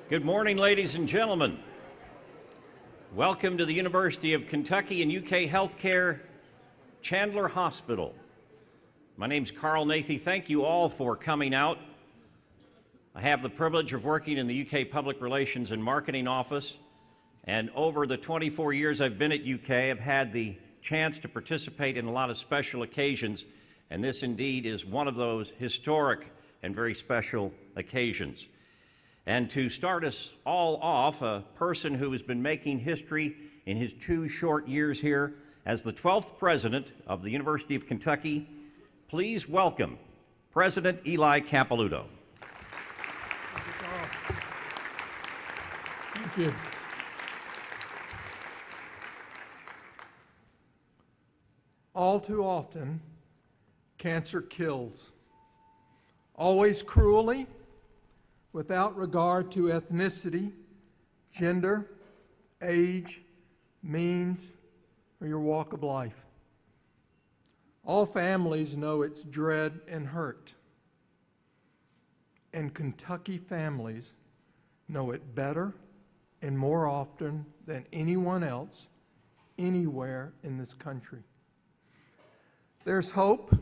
Good morning, ladies and gentlemen. Welcome to the University of Kentucky and UK Healthcare Chandler Hospital. My name's Carl Nathy. Thank you all for coming out. I have the privilege of working in the UK Public Relations and Marketing Office, and over the 24 years I've been at UK, I've had the chance to participate in a lot of special occasions, and this indeed is one of those historic and very special occasions. And to start us all off, a person who has been making history in his 2 short years here as the 12th president of the University of Kentucky, please welcome President Eli Capilouto. Thank you. All too often, cancer kills, always cruelly, without regard to ethnicity, gender, age, means, or your walk of life. All families know its dread and hurt, and Kentucky families know it better and more often than anyone else anywhere in this country. There's hope.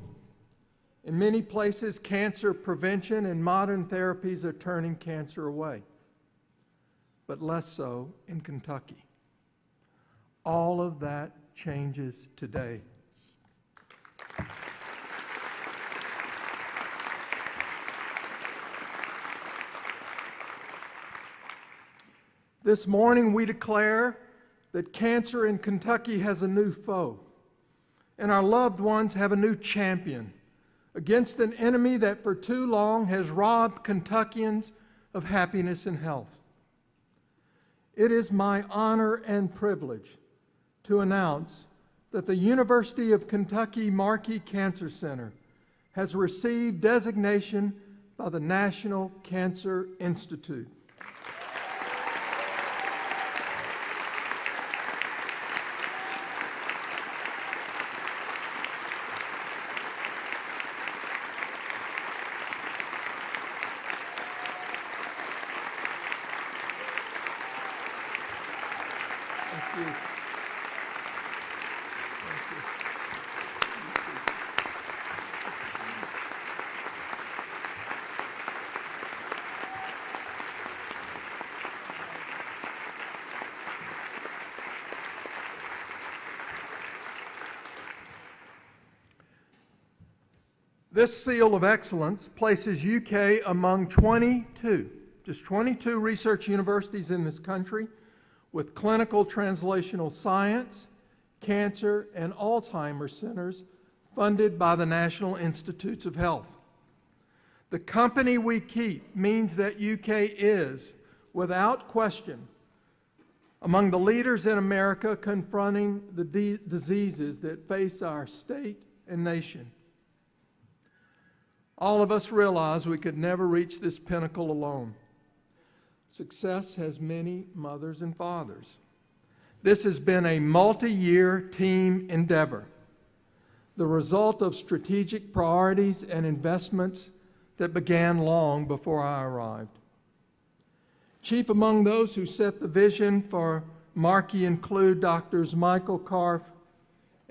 In many places, cancer prevention and modern therapies are turning cancer away, but less so in Kentucky. All of that changes today. This morning, we declare that cancer in Kentucky has a new foe, and our loved ones have a new champion against an enemy that for too long has robbed Kentuckians of happiness and health. It is my honor and privilege to announce that the University of Kentucky Markey Cancer Center has received designation by the National Cancer Institute. This seal of excellence places UK among 22 research universities in this country with clinical translational science, cancer, and Alzheimer's centers funded by the National Institutes of Health. The company we keep means that UK is, without question, among the leaders in America confronting the diseases that face our state and nation. All of us realize we could never reach this pinnacle alone. Success has many mothers and fathers. This has been a multi-year team endeavor, the result of strategic priorities and investments that began long before I arrived. Chief among those who set the vision for Markey include Drs. Michael Karff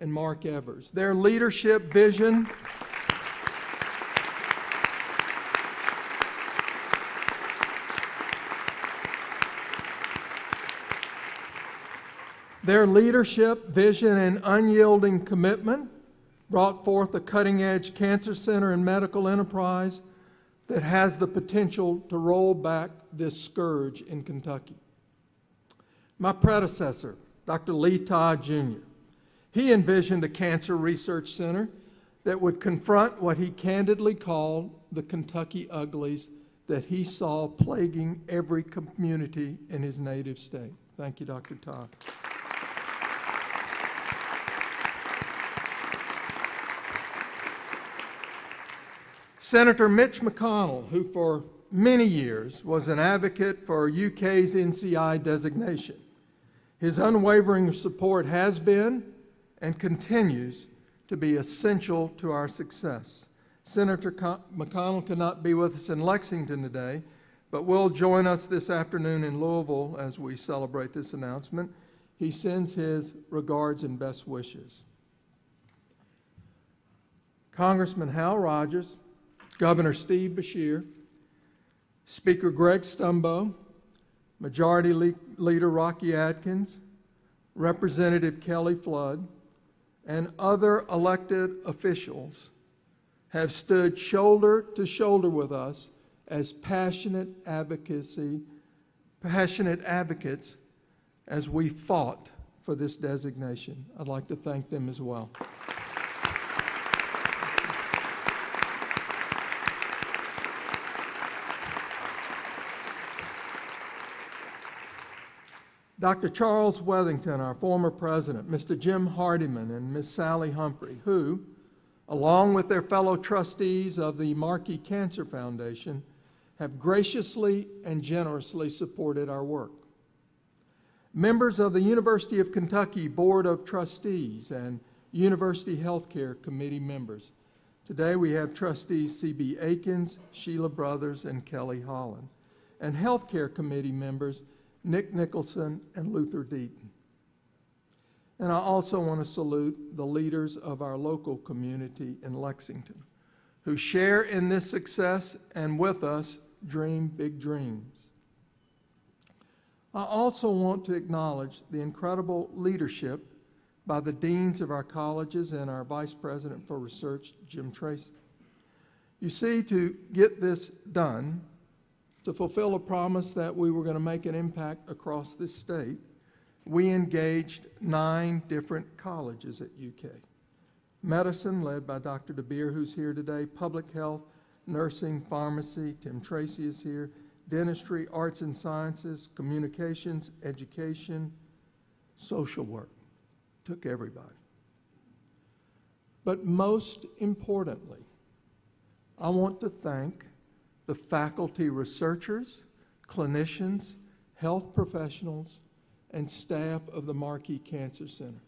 and Mark Evers. Their leadership vision and unyielding commitment brought forth a cutting-edge cancer center and medical enterprise that has the potential to roll back this scourge in Kentucky. My predecessor, Dr. Lee Todd Jr., he envisioned a cancer research center that would confront what he candidly called the Kentucky uglies that he saw plaguing every community in his native state. Thank you, Dr. Todd. Senator Mitch McConnell, who for many years was an advocate for UK's NCI designation. His unwavering support has been and continues to be essential to our success. Senator McConnell cannot be with us in Lexington today, but will join us this afternoon in Louisville as we celebrate this announcement. He sends his regards and best wishes. Congressman Hal Rogers, Governor Steve Beshear, Speaker Greg Stumbo, Majority Leader Rocky Adkins, Representative Kelly Flood, and other elected officials have stood shoulder to shoulder with us as passionate advocates as we fought for this designation. I'd like to thank them as well. Dr. Charles Wethington, our former president, Mr. Jim Hardiman, and Ms. Sally Humphrey, who, along with their fellow trustees of the Markey Cancer Foundation, have graciously and generously supported our work. Members of the University of Kentucky Board of Trustees and University Healthcare Committee members. Today we have trustees C.B. Akins, Sheila Brothers, and Kelly Holland, and Healthcare Committee members Nick Nicholson and Luther Deaton. And I also want to salute the leaders of our local community in Lexington, who share in this success and with us dream big dreams. I also want to acknowledge the incredible leadership by the deans of our colleges and our Vice President for Research, Jim Tracy. You see, to get this done, to fulfill a promise that we were going to make an impact across this state, we engaged 9 different colleges at UK. Medicine, led by Dr. DeBeer, who's here today, public health, nursing, pharmacy, Tim Tracy is here, dentistry, arts and sciences, communications, education, social work. Took everybody. But most importantly, I want to thank the faculty researchers, clinicians, health professionals, and staff of the Markey Cancer Center,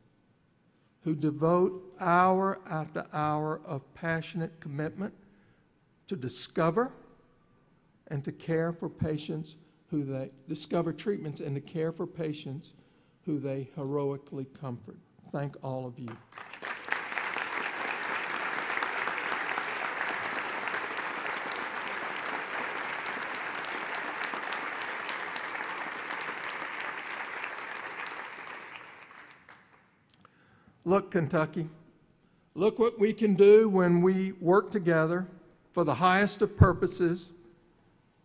who devote hour after hour of passionate commitment to discover and to care for patients who they discover treatments and to care for patients who they heroically comfort. Thank all of you. Look, Kentucky, look what we can do when we work together for the highest of purposes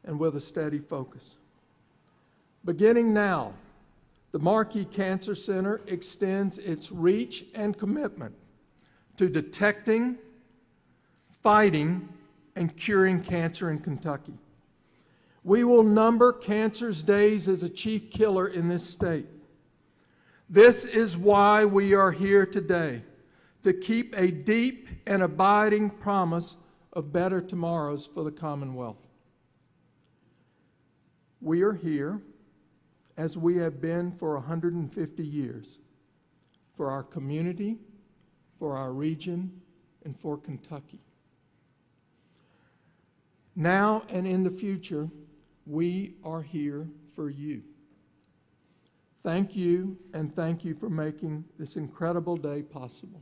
and with a steady focus. Beginning now, the Markey Cancer Center extends its reach and commitment to detecting, fighting, and curing cancer in Kentucky. We will number cancer's days as a chief killer in this state. This is why we are here today, to keep a deep and abiding promise of better tomorrows for the Commonwealth. We are here, as we have been for 150 years, for our community, for our region, and for Kentucky. Now and in the future, we are here for you. Thank you, and thank you for making this incredible day possible.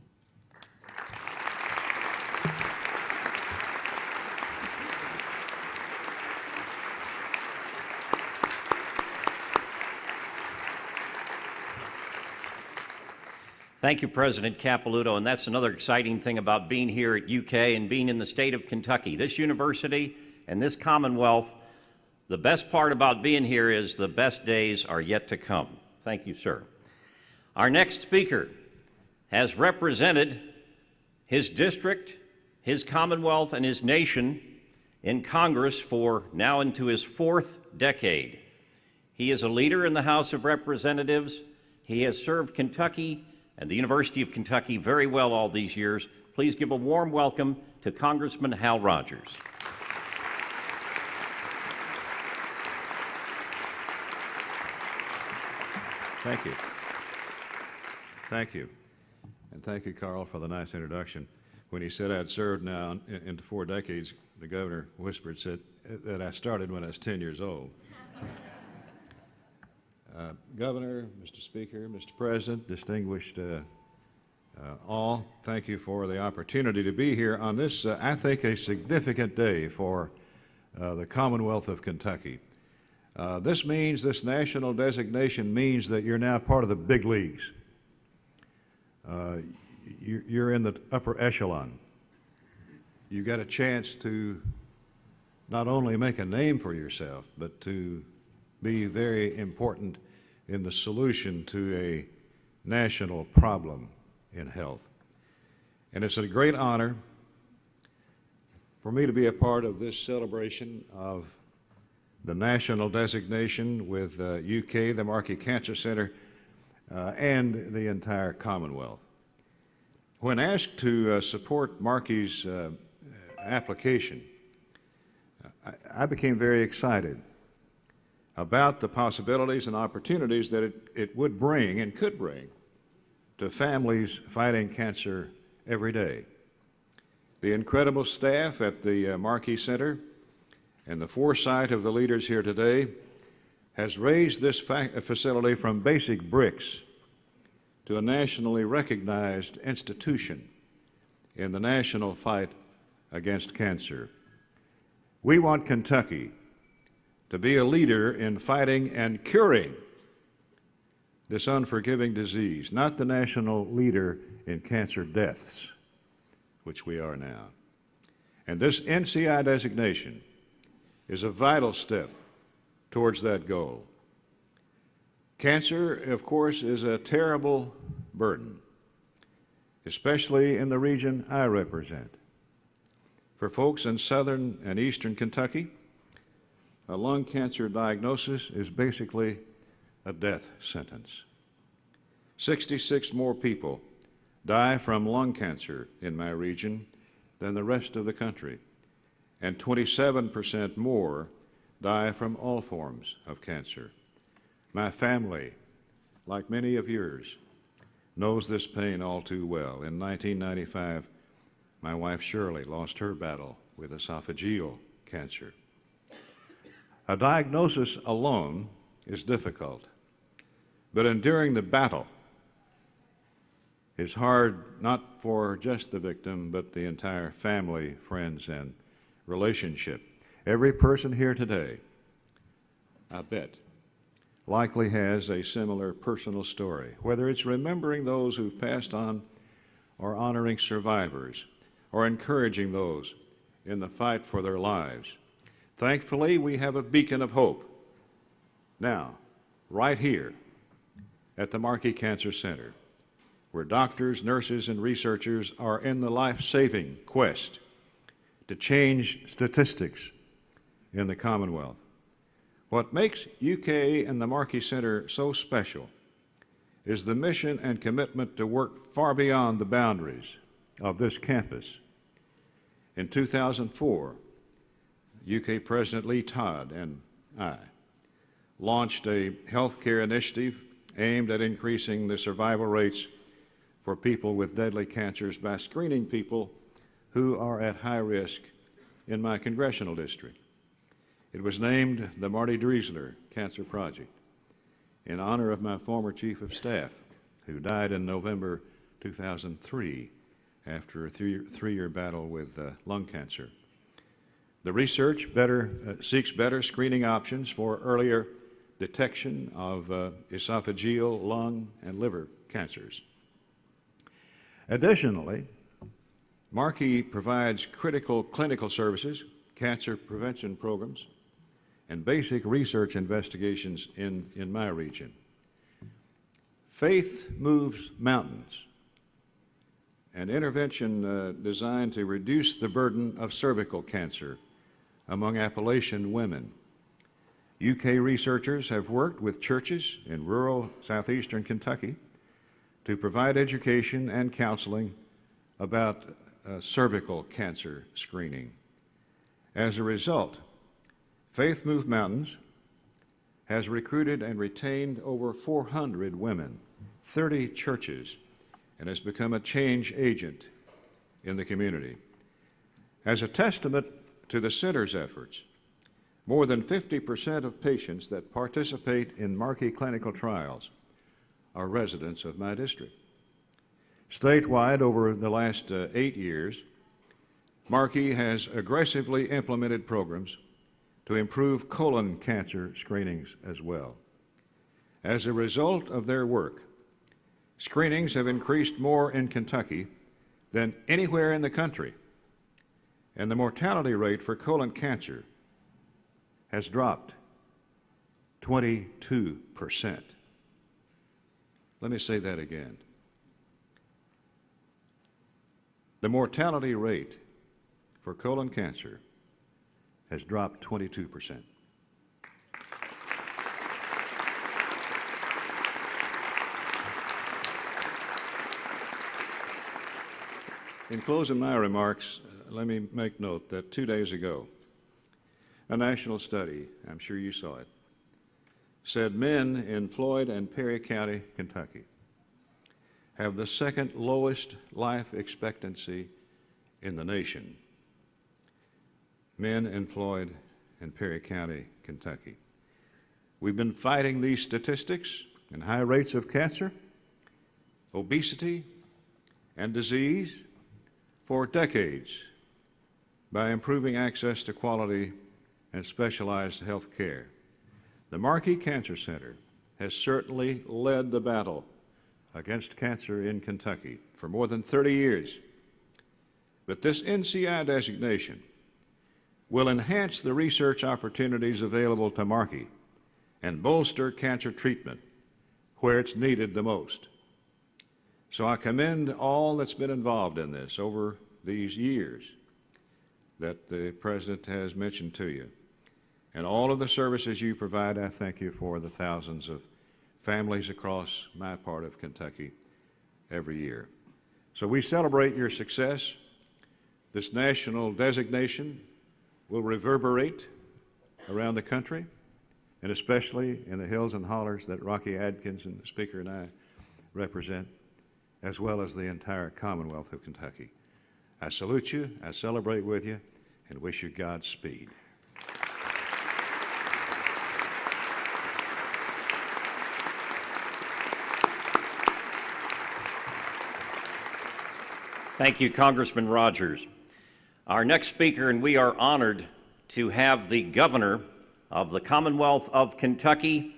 Thank you, President Capilouto, and that's another exciting thing about being here at UK and being in the state of Kentucky. This university and this Commonwealth, the best part about being here is the best days are yet to come. Thank you, sir. Our next speaker has represented his district, his Commonwealth, and his nation in Congress for now into his 4th decade. He is a leader in the House of Representatives. He has served Kentucky and the University of Kentucky very well all these years. Please give a warm welcome to Congressman Hal Rogers. Thank you. Thank you. And thank you, Carl, for the nice introduction. When he said I'd served now into 4 decades, the governor whispered, said, that I started when I was 10 years old. Governor, Mr. Speaker, Mr. President, distinguished all, thank you for the opportunity to be here on this, I think, a significant day for the Commonwealth of Kentucky. This national designation means that you're now part of the big leagues. You're in the upper echelon. You got a chance to not only make a name for yourself, but to be very important in the solution to a national problem in health. And it's a great honor for me to be a part of this celebration of the national designation with UK, the Markey Cancer Center, and the entire Commonwealth. When asked to support Markey's application, I became very excited about the possibilities and opportunities that it would bring and could bring to families fighting cancer every day. The incredible staff at the Markey Center and the foresight of the leaders here today has raised this facility from basic bricks to a nationally recognized institution in the national fight against cancer. We want Kentucky to be a leader in fighting and curing this unforgiving disease, not the national leader in cancer deaths, which we are now. And this NCI designation is a vital step towards that goal. Cancer, of course, is a terrible burden, especially in the region I represent. For folks in southern and eastern Kentucky, a lung cancer diagnosis is basically a death sentence. 66 more people die from lung cancer in my region than the rest of the country, and 27% more die from all forms of cancer. My family, like many of yours, knows this pain all too well. In 1995, my wife Shirley lost her battle with esophageal cancer. A diagnosis alone is difficult, but enduring the battle is hard not for just the victim, but the entire family, friends, and relationship. Every person here today, I bet, likely has a similar personal story, whether it's remembering those who've passed on or honoring survivors or encouraging those in the fight for their lives. Thankfully, we have a beacon of hope now, right here at the Markey Cancer Center, where doctors, nurses, and researchers are in the life-saving quest to change statistics in the Commonwealth. What makes UK and the Markey Center so special is the mission and commitment to work far beyond the boundaries of this campus. In 2004, UK President Lee Todd and I launched a healthcare initiative aimed at increasing the survival rates for people with deadly cancers by screening people who are at high risk in my congressional district. It was named the Marty Driesler Cancer Project in honor of my former chief of staff, who died in November 2003 after a three-year battle with lung cancer. The research seeks better screening options for earlier detection of esophageal, lung, and liver cancers. Additionally, Markey provides critical clinical services, cancer prevention programs, and basic research investigations in my region. Faith Moves Mountains, an intervention designed to reduce the burden of cervical cancer among Appalachian women. UK researchers have worked with churches in rural southeastern Kentucky to provide education and counseling about cervical cancer screening. As a result, Faith Move Mountains has recruited and retained over 400 women, 30 churches, and has become a change agent in the community. As a testament to the center's efforts, More than 50% of patients that participate in Markey clinical trials are residents of my district. Statewide, over the last 8 years, Markey has aggressively implemented programs to improve colon cancer screenings as well. As a result of their work, screenings have increased more in Kentucky than anywhere in the country, and the mortality rate for colon cancer has dropped 22%. Let me say that again. The mortality rate for colon cancer has dropped 22%. In closing my remarks, let me make note that 2 days ago, a national study, I'm sure you saw it, said men in Floyd and Perry County, Kentucky, have the second lowest life expectancy in the nation. Men in Floyd and Perry County, Kentucky. We've been fighting these statistics and high rates of cancer, obesity, and disease for decades by improving access to quality and specialized health care. The Markey Cancer Center has certainly led the battle against cancer in Kentucky for more than 30 years. But this NCI designation will enhance the research opportunities available to Markey and bolster cancer treatment where it's needed the most. So I commend all that's been involved in this over these years that the President has mentioned to you. And all of the services you provide, I thank you for the thousands of families across my part of Kentucky every year. So we celebrate your success. This national designation will reverberate around the country, and especially in the hills and hollers that Rocky Adkins and the Speaker and I represent, as well as the entire Commonwealth of Kentucky. I salute you, I celebrate with you, and wish you Godspeed. Thank you, Congressman Rogers. Our next speaker, and we are honored to have the governor of the Commonwealth of Kentucky,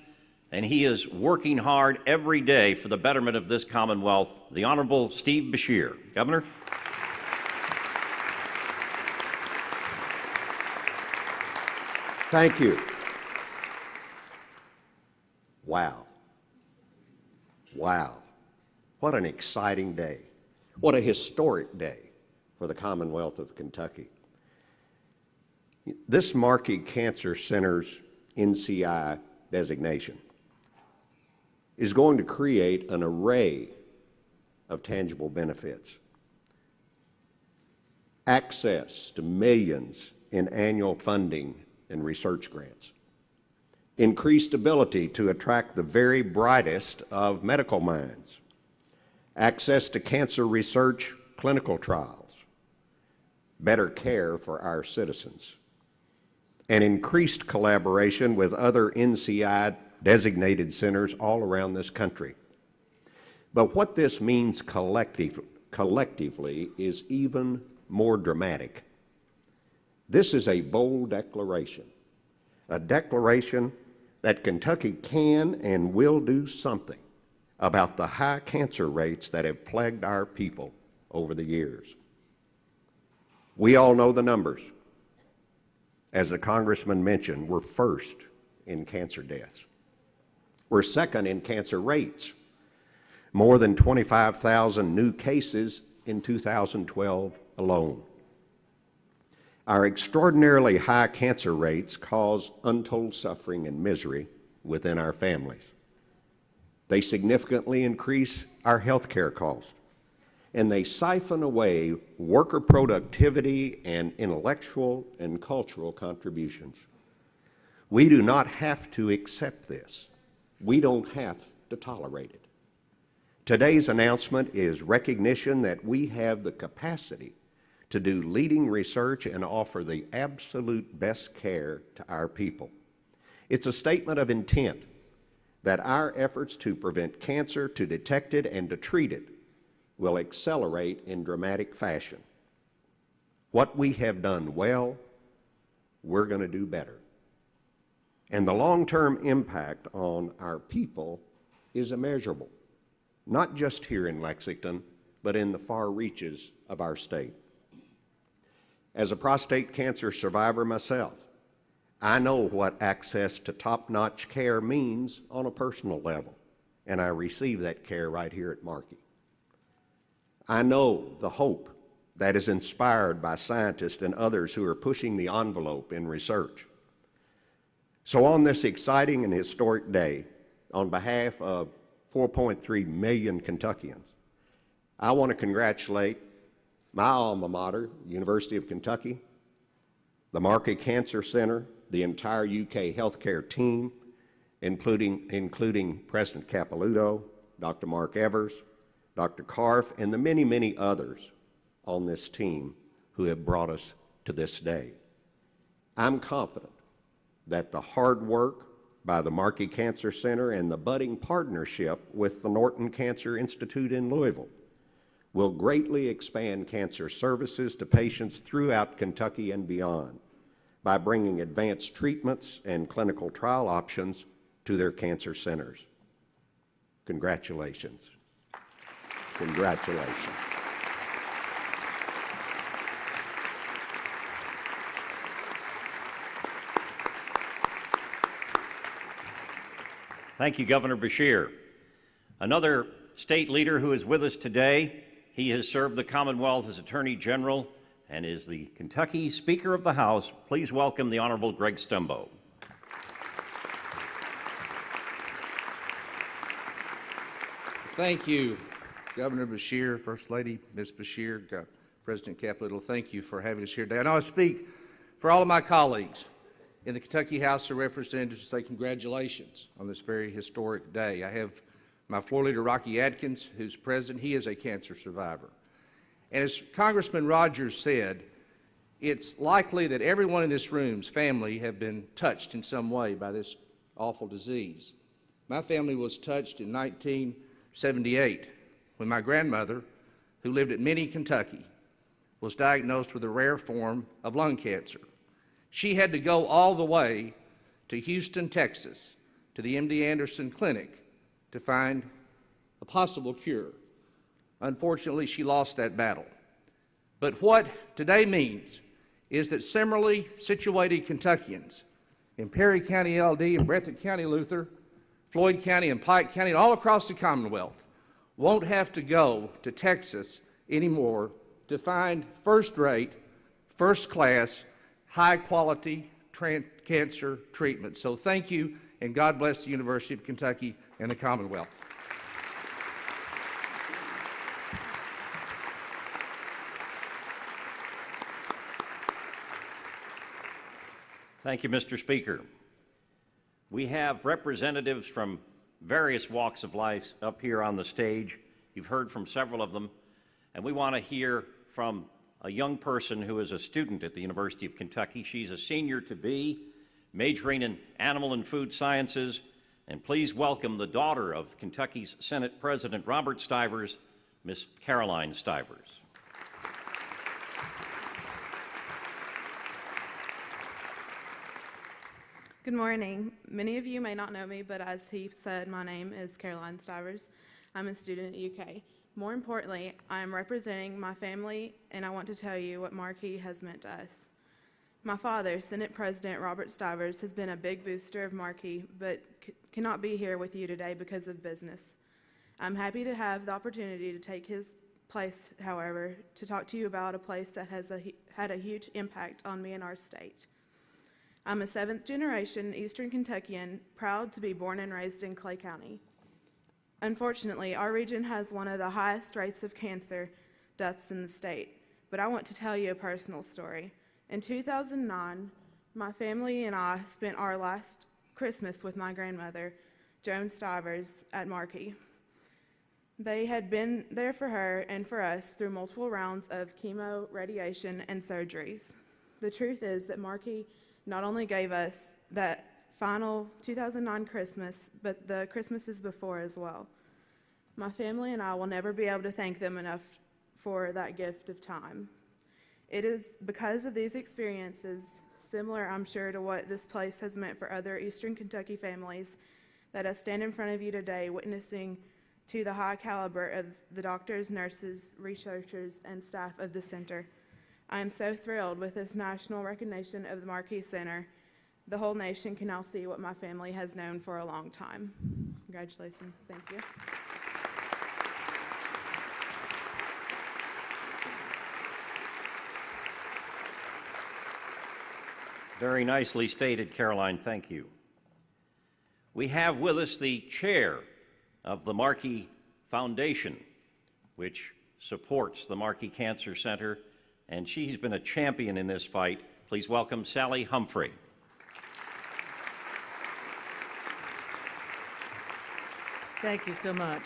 and he is working hard every day for the betterment of this Commonwealth, the Honorable Steve Beshear. Governor. Thank you. Wow. Wow. What an exciting day. What a historic day for the Commonwealth of Kentucky. This Markey Cancer Center's NCI designation is going to create an array of tangible benefits. Access to millions in annual funding and research grants. Increased ability to attract the very brightest of medical minds. Access to cancer research clinical trials. Better care for our citizens. And increased collaboration with other NCI designated centers all around this country. But what this means collectively is even more dramatic. This is a bold declaration, a declaration that Kentucky can and will do something about the high cancer rates that have plagued our people over the years. We all know the numbers. As the Congressman mentioned, we're first in cancer deaths. We're second in cancer rates. More than 25,000 new cases in 2012 alone. Our extraordinarily high cancer rates cause untold suffering and misery within our families. They significantly increase our health care costs, and they siphon away worker productivity and intellectual and cultural contributions. We do not have to accept this. We don't have to tolerate it. Today's announcement is recognition that we have the capacity to do leading research and offer the absolute best care to our people. It's a statement of intent that our efforts to prevent cancer, to detect it, and to treat it will accelerate in dramatic fashion. What we have done well, we're going to do better. And the long-term impact on our people is immeasurable, not just here in Lexington, but in the far reaches of our state. As a prostate cancer survivor myself, I know what access to top-notch care means on a personal level, and I receive that care right here at Markey. I know the hope that is inspired by scientists and others who are pushing the envelope in research. So on this exciting and historic day, on behalf of 4.3 million Kentuckians, I want to congratulate my alma mater, University of Kentucky, the Markey Cancer Center, the entire UK healthcare team, including President Capilouto, Dr. Mark Evers, Dr. Karff, and the many, many others on this team who have brought us to this day. I'm confident that the hard work by the Markey Cancer Center and the budding partnership with the Norton Cancer Institute in Louisville will greatly expand cancer services to patients throughout Kentucky and beyond by bringing advanced treatments and clinical trial options to their cancer centers. Congratulations. Congratulations. Thank you, Governor Beshear. Another state leader who is with us today, he has served the Commonwealth as Attorney General and is the Kentucky Speaker of the House. Please welcome the Honorable Greg Stumbo. Thank you, Governor Beshear, First Lady Ms. Beshear, President Capilouto. Thank you for having us here today. I know I speak for all of my colleagues in the Kentucky House of Representatives to say congratulations on this very historic day. I have my floor leader, Rocky Adkins, who's president. He is a cancer survivor. And as Congressman Rogers said, it's likely that everyone in this room's family have been touched in some way by this awful disease. My family was touched in 1978 when my grandmother, who lived at Minnie, Kentucky, was diagnosed with a rare form of lung cancer. She had to go all the way to Houston, Texas, to the MD Anderson Clinic to find a possible cure. Unfortunately, she lost that battle. But what today means is that similarly situated Kentuckians in Perry County LD and Breathitt County Luther, Floyd County and Pike County, and all across the Commonwealth won't have to go to Texas anymore to find first-rate, first-class, high-quality cancer treatment. So thank you, and God bless the University of Kentucky and the Commonwealth. Thank you, Mr. Speaker. We have representatives from various walks of life up here on the stage. You've heard from several of them, and we want to hear from a young person who is a student at the University of Kentucky. She's a senior-to-be, majoring in animal and food sciences, and please welcome the daughter of Kentucky's Senate President Robert Stivers, Miss Caroline Stivers. Good morning. Many of you may not know me, but as he said, my name is Caroline Stivers. I'm a student at UK. More importantly, I am representing my family, and I want to tell you what Markey has meant to us. My father, Senate President Robert Stivers, has been a big booster of Markey, but cannot be here with you today because of business. I'm happy to have the opportunity to take his place, however, to talk to you about a place that has had a huge impact on me and our state. I'm a seventh-generation Eastern Kentuckian, proud to be born and raised in Clay County. Unfortunately, our region has one of the highest rates of cancer deaths in the state, but I want to tell you a personal story. In 2009, my family and I spent our last Christmas with my grandmother, Joan Stivers, at Markey. They had been there for her and for us through multiple rounds of chemo, radiation, and surgeries. The truth is that Markey not only gave us that final 2009 Christmas, but the Christmases before as well. My family and I will never be able to thank them enough for that gift of time. It is because of these experiences, similar I'm sure to what this place has meant for other Eastern Kentucky families, that I stand in front of you today witnessing to the high caliber of the doctors, nurses, researchers, and staff of the center. I am so thrilled with this national recognition of the Markey Center. The whole nation can now see what my family has known for a long time. Congratulations. Thank you. Very nicely stated, Caroline. Thank you. We have with us the chair of the Markey Foundation, which supports the Markey Cancer Center, and she's been a champion in this fight. Please welcome Sally Humphrey. Thank you so much.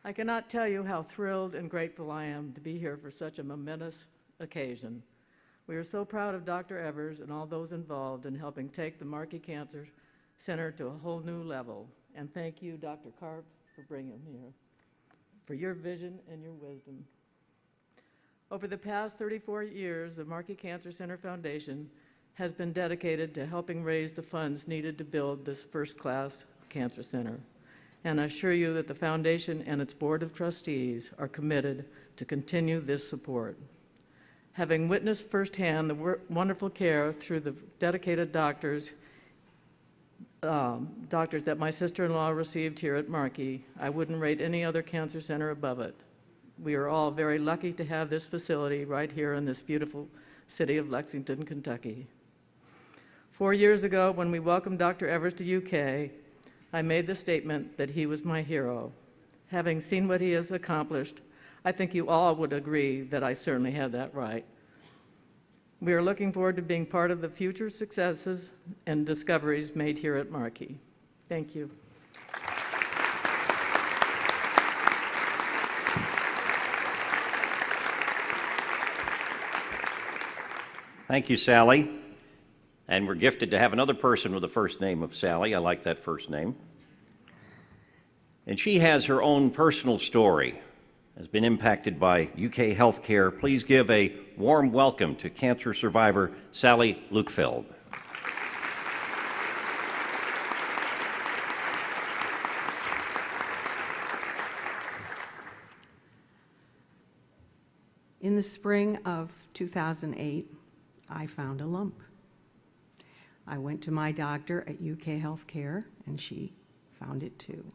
I cannot tell you how thrilled and grateful I am to be here for such a momentous occasion. We are so proud of Dr. Evers and all those involved in helping take the Markey Cancer Center to a whole new level. And thank you, Dr. Karp, for bringing him here, for your vision and your wisdom. Over the past 34 years, the Markey Cancer Center Foundation has been dedicated to helping raise the funds needed to build this first-class cancer center. And I assure you that the foundation and its board of trustees are committed to continue this support. Having witnessed firsthand the wonderful care through the dedicated doctors that my sister-in-law received here at Markey, I wouldn't rate any other cancer center above it. We are all very lucky to have this facility right here in this beautiful city of Lexington, Kentucky. 4 years ago, when we welcomed Dr. Evers to UK, I made the statement that he was my hero. Having seen what he has accomplished, I think you all would agree that I certainly had that right. We are looking forward to being part of the future successes and discoveries made here at Markey. Thank you. Thank you, Sally. And we're gifted to have another person with the first name of Sally. I like that first name. And she has her own personal story, has been impacted by UK healthcare. Please give a warm welcome to cancer survivor Sally Lukefeld. In the spring of 2008, I found a lump. I went to my doctor at UK Healthcare, and she found it too.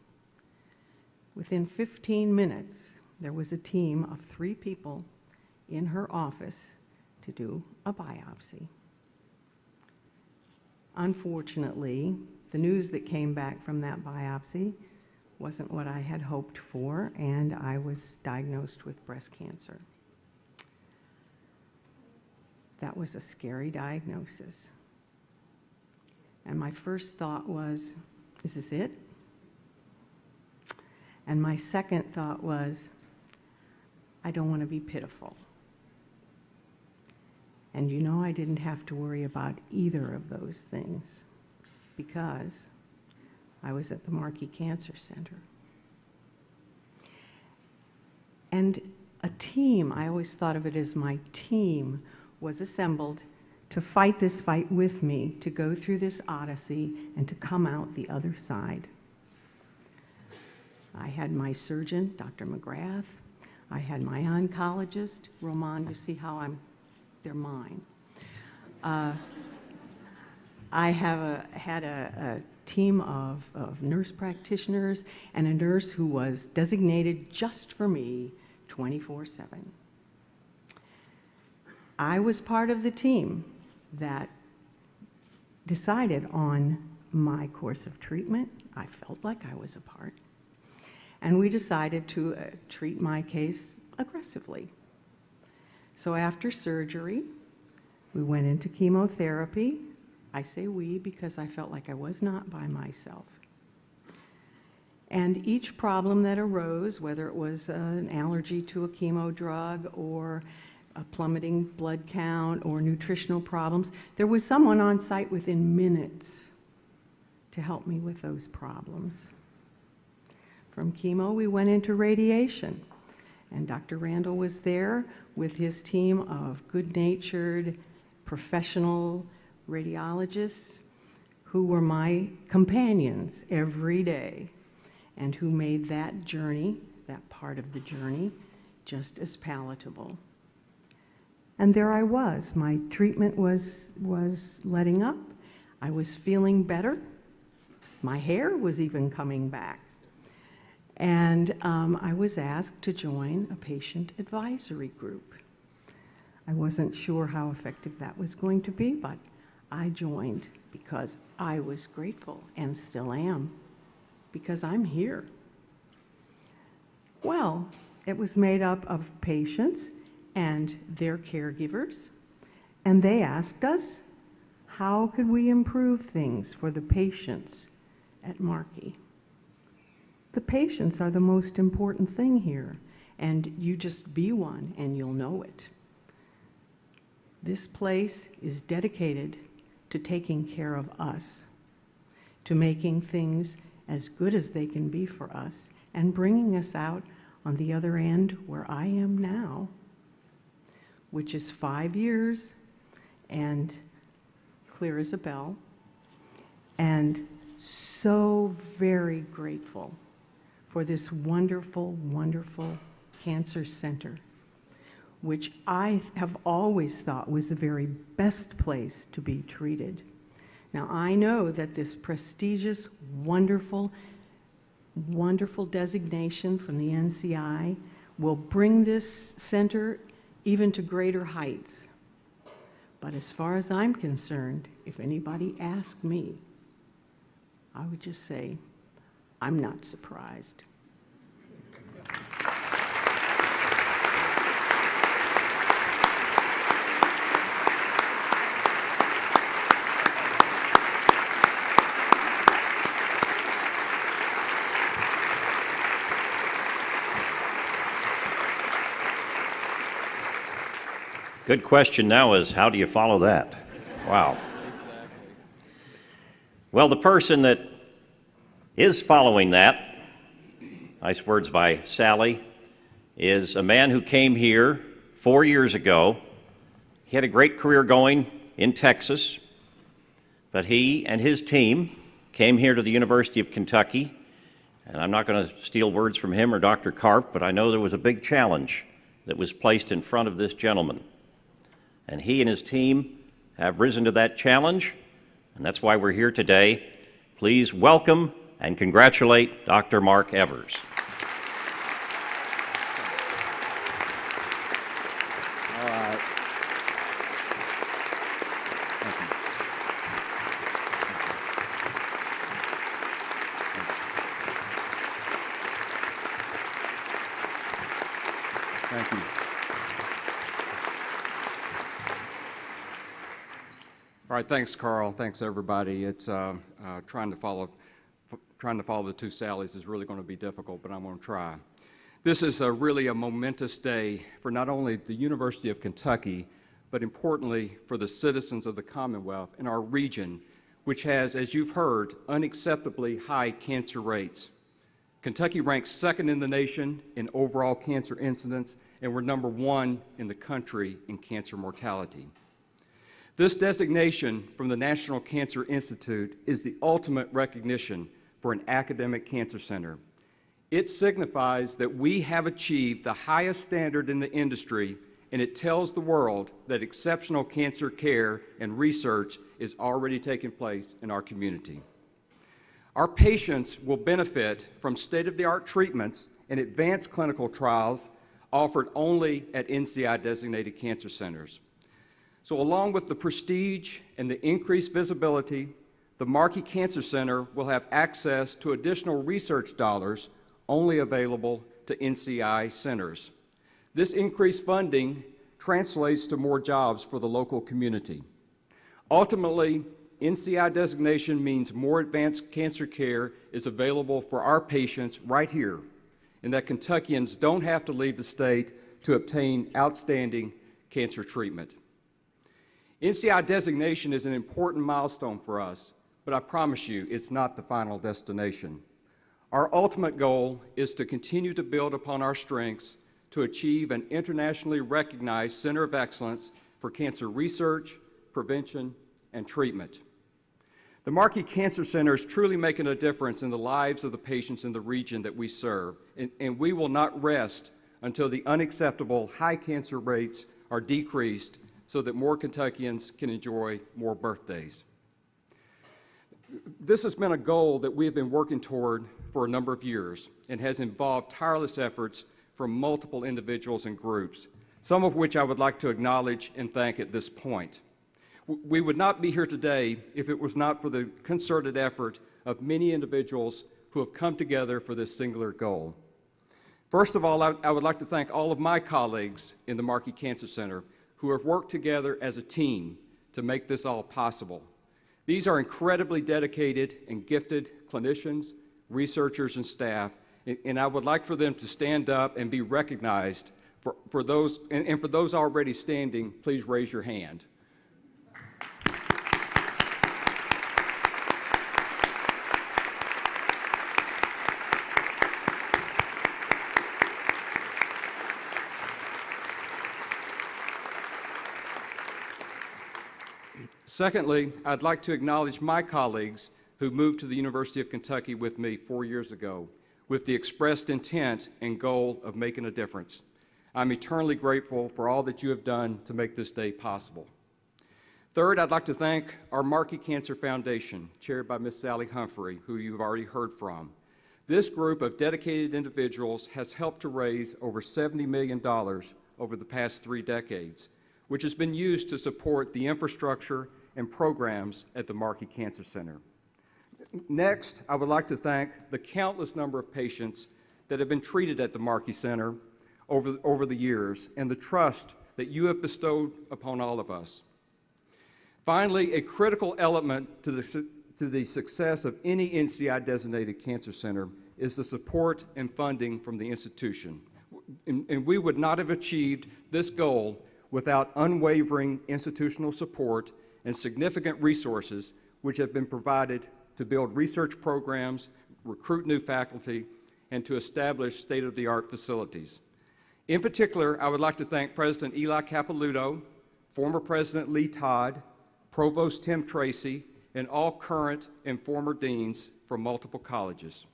Within 15 minutes, there was a team of 3 people in her office to do a biopsy. Unfortunately, the news that came back from that biopsy wasn't what I had hoped for, and I was diagnosed with breast cancer. That was a scary diagnosis. And my first thought was, is this it? And my second thought was, I don't want to be pitiful. And you know, I didn't have to worry about either of those things because I was at the Markey Cancer Center. And a team, I always thought of it as my team, was assembled to fight this fight with me, to go through this odyssey and to come out the other side. I had my surgeon, Dr. McGrath. I had my oncologist, Roman. You see how they're mine. I had a team of nurse practitioners and a nurse who was designated just for me 24/7. I was part of the team that decided on my course of treatment. I felt like I was a part. And we decided to treat my case aggressively. So after surgery, we went into chemotherapy. I say we because I felt like I was not by myself. And each problem that arose, whether it was an allergy to a chemo drug or a plummeting blood count or nutritional problems, there was someone on site within minutes to help me with those problems. From chemo, we went into radiation, and Dr. Randall was there with his team of good-natured, professional radiologists who were my companions every day and who made that journey, that part of the journey, just as palatable. And there I was. My treatment was letting up. I was feeling better. My hair was even coming back. And I was asked to join a patient advisory group. I wasn't sure how effective that was going to be, but I joined because I was grateful and still am, because I'm here. Well, it was made up of patients and their caregivers, and they asked us, how could we improve things for the patients at Markey? The patients are the most important thing here, and you just be one and you'll know it. This place is dedicated to taking care of us, to making things as good as they can be for us, and bringing us out on the other end where I am now, which is 5 years and clear as a bell, and so very grateful for this wonderful, wonderful cancer center, which I have always thought was the very best place to be treated. Now, I know that this prestigious, wonderful, wonderful designation from the NCI will bring this center even to greater heights. But as far as I'm concerned, if anybody asked me, I would just say, I'm not surprised. Good question now is, how do you follow that? Wow. Exactly. Well, the person that is following that, nice words by Sally, is a man who came here 4 years ago. He had a great career going in Texas, but he and his team came here to the University of Kentucky, and I'm not going to steal words from him or Dr. Karp, but I know there was a big challenge that was placed in front of this gentleman. And he and his team have risen to that challenge, and that's why we're here today. Please welcome and congratulate Dr. Mark Evers. All right. Thank you. All right, thanks, Carl. Thanks, everybody. It's trying to follow the two Sallys is really going to be difficult, but I'm going to try. This is really a momentous day for not only the University of Kentucky, but importantly for the citizens of the Commonwealth and our region, which has, as you've heard, unacceptably high cancer rates. Kentucky ranks second in the nation in overall cancer incidence, and we're number 1 in the country in cancer mortality. This designation from the National Cancer Institute is the ultimate recognition for an academic cancer center. It signifies that we have achieved the highest standard in the industry, and it tells the world that exceptional cancer care and research is already taking place in our community. Our patients will benefit from state-of-the-art treatments and advanced clinical trials offered only at NCI-designated cancer centers. So along with the prestige and the increased visibility, the Markey Cancer Center will have access to additional research dollars only available to NCI centers. This increased funding translates to more jobs for the local community. Ultimately, NCI designation means more advanced cancer care is available for our patients right here, and that Kentuckians don't have to leave the state to obtain outstanding cancer treatment. NCI designation is an important milestone for us, but I promise you it's not the final destination. Our ultimate goal is to continue to build upon our strengths to achieve an internationally recognized center of excellence for cancer research, prevention, and treatment. The Markey Cancer Center is truly making a difference in the lives of the patients in the region that we serve, and we will not rest until the unacceptable high cancer rates are decreased so that more Kentuckians can enjoy more birthdays. This has been a goal that we have been working toward for a number of years and has involved tireless efforts from multiple individuals and groups, some of which I would like to acknowledge and thank at this point. We would not be here today if it was not for the concerted effort of many individuals who have come together for this singular goal. First of all, I would like to thank all of my colleagues in the Markey Cancer Center who have worked together as a team to make this all possible. These are incredibly dedicated and gifted clinicians, researchers, and staff, and I would like for them to stand up and be recognized. For those already standing, please raise your hand. Secondly, I'd like to acknowledge my colleagues who moved to the University of Kentucky with me 4 years ago with the expressed intent and goal of making a difference. I'm eternally grateful for all that you have done to make this day possible. Third, I'd like to thank our Markey Cancer Foundation, chaired by Ms. Sally Humphrey, who you've already heard from. This group of dedicated individuals has helped to raise over $70 million over the past 3 decades, which has been used to support the infrastructure and programs at the Markey Cancer Center. Next, I would like to thank the countless number of patients that have been treated at the Markey Center over the years and the trust that you have bestowed upon all of us. Finally, a critical element to the success of any NCI-designated cancer center is the support and funding from the institution. And we would not have achieved this goal without unwavering institutional support and significant resources which have been provided to build research programs, recruit new faculty, and to establish state-of-the-art facilities. In particular, I would like to thank President Eli Capilouto, former President Lee Todd, Provost Tim Tracy, and all current and former deans from multiple colleges.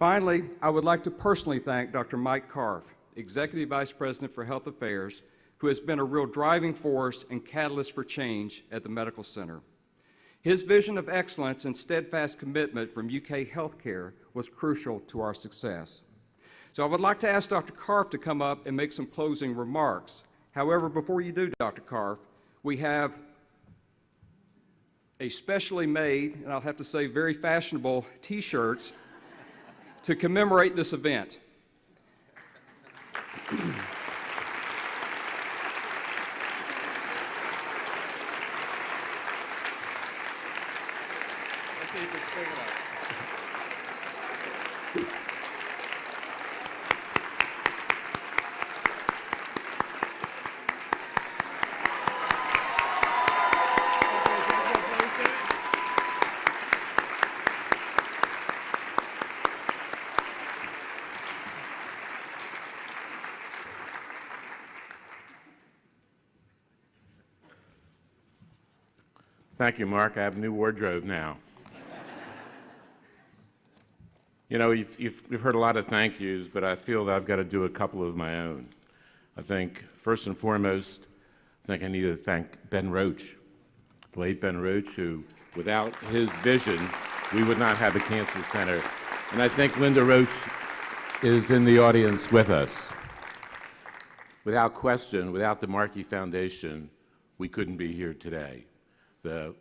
Finally, I would like to personally thank Dr. Mike Karff, Executive Vice President for Health Affairs, who has been a real driving force and catalyst for change at the medical center. His vision of excellence and steadfast commitment from UK Healthcare was crucial to our success. So I would like to ask Dr. Karff to come up and make some closing remarks. However, before you do, Dr. Karff, we have a specially made, and I'll have to say very fashionable, t-shirts to commemorate this event. Thank you, Mark. I have a new wardrobe now. You know, you've heard a lot of thank yous, but I feel that I've got to do a couple of my own. I think, first and foremost, I need to thank Ben Roach, the late Ben Roach, who, without his vision, we would not have a cancer center. And I think Linda Roach is in the audience with us. Without question, without the Markey Foundation, we couldn't be here today. The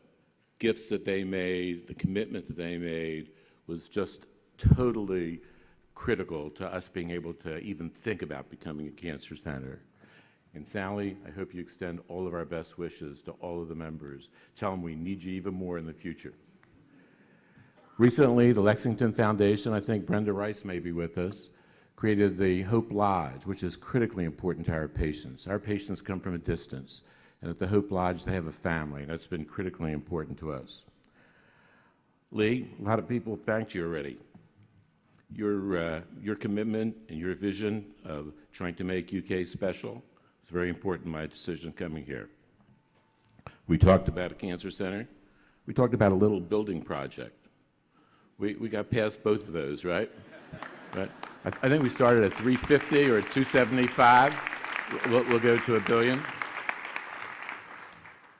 gifts that they made, the commitment that they made was just totally critical to us being able to even think about becoming a cancer center. And Sally, I hope you extend all of our best wishes to all of the members. Tell them we need you even more in the future. Recently, the Lexington Foundation, I think Brenda Rice may be with us, created the Hope Lodge, which is critically important to our patients. Our patients come from a distance, and at the Hope Lodge, they have a family, and that's been critically important to us. Lee, a lot of people thanked you already. Your commitment and your vision of trying to make UK special is very important in my decision coming here. We talked about a cancer center. We talked about a little building project. We got past both of those, right? Right? I think we started at 350 or 275. We'll go to $1 billion.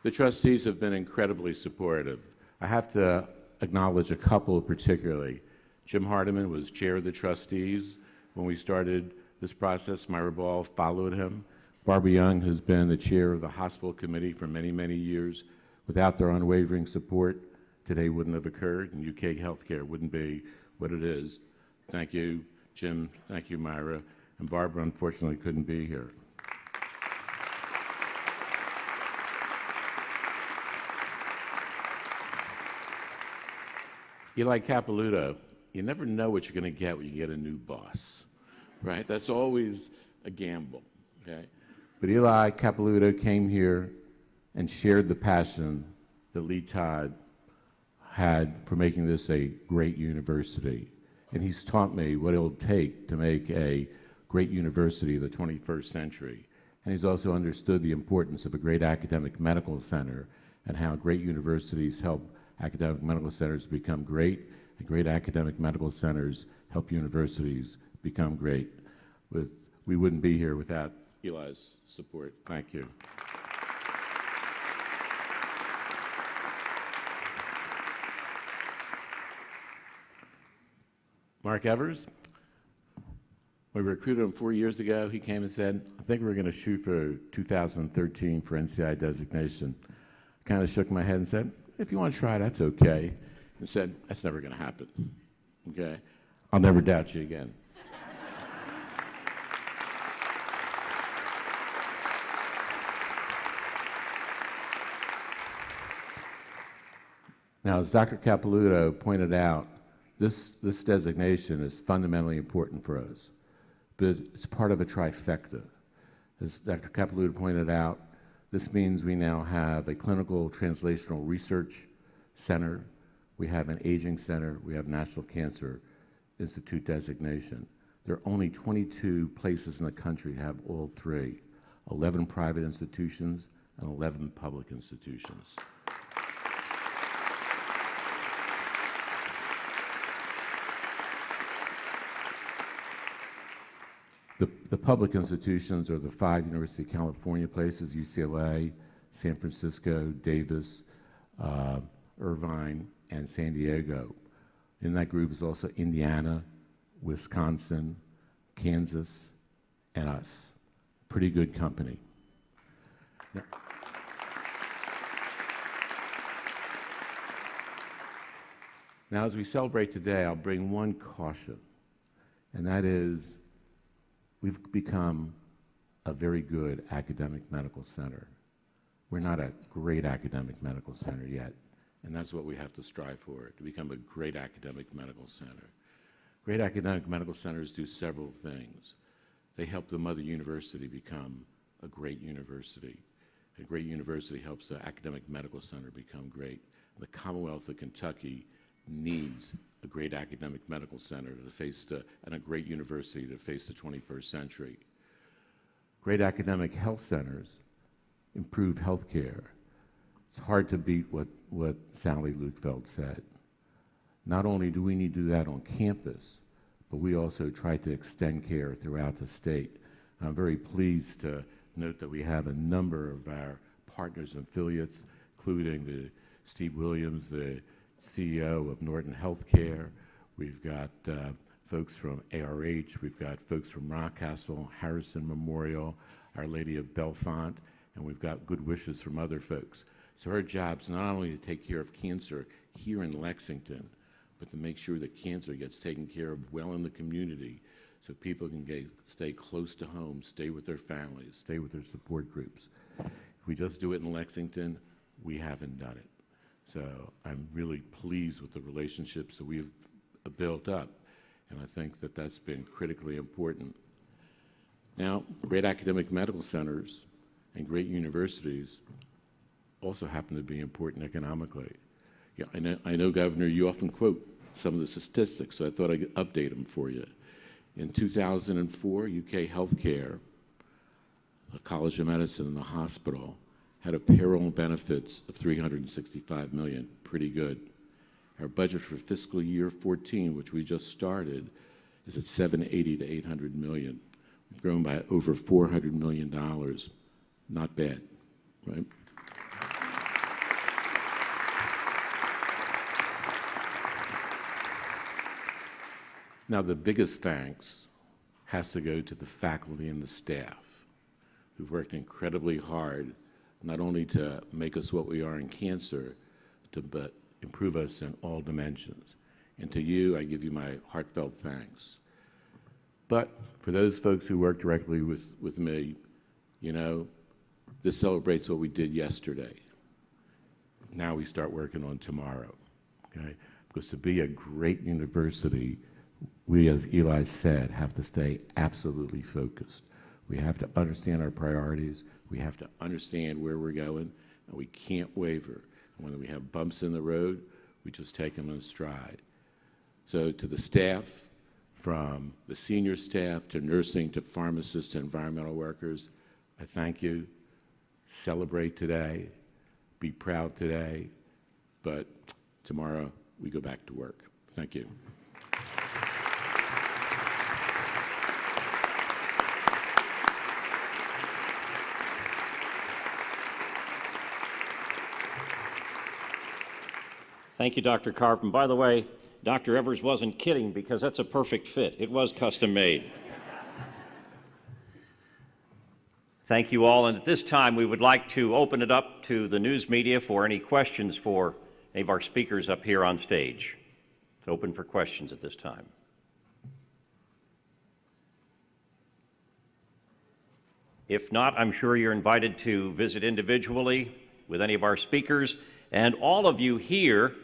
The trustees have been incredibly supportive. I have to acknowledge a couple particularly. Jim Hardiman was chair of the trustees when we started this process. Myra Ball followed him. Barbara Young has been the chair of the hospital committee for many, many years. Without their unwavering support, today wouldn't have occurred, and UK healthcare wouldn't be what it is. Thank you, Jim. Thank you, Myra. And Barbara, unfortunately, couldn't be here. Eli Capilouto, you never know what you're going to get when you get a new boss, right? That's always a gamble, okay? But Eli Capilouto came here and shared the passion that Lee Todd had for making this a great university. And he's taught me what it'll take to make a great university of the 21st century. And he's also understood the importance of a great academic medical center and how great universities help academic medical centers become great, and great academic medical centers help universities become great. We wouldn't be here without Eli's support. Thank you. Mark Evers, we recruited him 4 years ago. He came and said, I think we're going to shoot for 2013 for NCI designation. I kind of shook my head and said, if you want to try, that's okay. And said, that's never going to happen. Okay? I'll never doubt you again. Now, as Dr. Capilouto pointed out, this designation is fundamentally important for us, but it's part of a trifecta. As Dr. Capilouto pointed out, this means we now have a clinical translational research center, we have an aging center, we have National Cancer Institute designation. There are only 22 places in the country to have all three, 11 private institutions and 11 public institutions. The public institutions are the 5 University of California places, UCLA, San Francisco, Davis, Irvine, and San Diego. In that group is also Indiana, Wisconsin, Kansas, and us. Pretty good company. Now, as we celebrate today, I'll bring one caution, and that is we've become a very good academic medical center. We're not a great academic medical center yet, and that's what we have to strive for, to become a great academic medical center. Great academic medical centers do several things. They help the mother university become a great university. A great university helps the academic medical center become great. The Commonwealth of Kentucky needs a great academic medical center to face and a great university to face the 21st century. Great academic health centers improve health care. It's hard to beat what Sally Lukefeld said. Not only do we need to do that on campus, but we also try to extend care throughout the state. And I'm very pleased to note that we have a number of our partners and affiliates, including Steve Williams, the CEO of Norton Healthcare. We've got folks from ARH. We've got folks from Rockcastle, Harrison Memorial, Our Lady of Bellefonte, and we've got good wishes from other folks. So our job's not only to take care of cancer here in Lexington, but to make sure that cancer gets taken care of well in the community so people can stay close to home, stay with their families, stay with their support groups. If we just do it in Lexington, we haven't done it. So I'm really pleased with the relationships that we've built up, and I think that that's been critically important. Now, great academic medical centers and great universities also happen to be important economically. Yeah, I know, Governor, you often quote some of the statistics, so I thought I could update them for you. In 2004, UK Healthcare, the College of Medicine and the hospital, had a payroll and benefits of $365 million, pretty good. Our budget for fiscal year 14, which we just started, is at $780 to $800 million. We've grown by over $400 million. Not bad, right? Now, the biggest thanks has to go to the faculty and the staff who've worked incredibly hard, not only to make us what we are in cancer, but improve us in all dimensions. And to you, I give you my heartfelt thanks. But for those folks who work directly with me, you know, this celebrates what we did yesterday. Now we start working on tomorrow, okay? Because to be a great university, we, as Eli said, have to stay absolutely focused. We have to understand our priorities. We have to understand where we're going, and we can't waver. When we have bumps in the road, we just take them in stride. So to the staff, from the senior staff to nursing to pharmacists to environmental workers, I thank you. Celebrate today. Be proud today. But tomorrow, we go back to work. Thank you. Thank you, Dr. Karp. And by the way, Dr. Evers wasn't kidding, because that's a perfect fit. It was custom made. Thank you all. And at this time, we would like to open it up to the news media for any questions for any of our speakers up here on stage. It's open for questions at this time. If not, I'm sure you're invited to visit individually with any of our speakers. And all of you here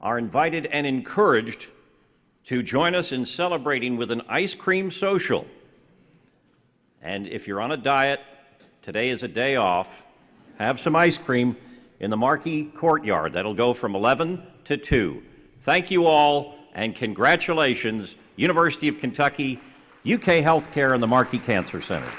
are invited and encouraged to join us in celebrating with an ice cream social. And if you're on a diet, today is a day off. Have some ice cream in the Markey courtyard. That'll go from 11 to 2. Thank you all, and congratulations, University of Kentucky, UK Healthcare, and the Markey Cancer Center.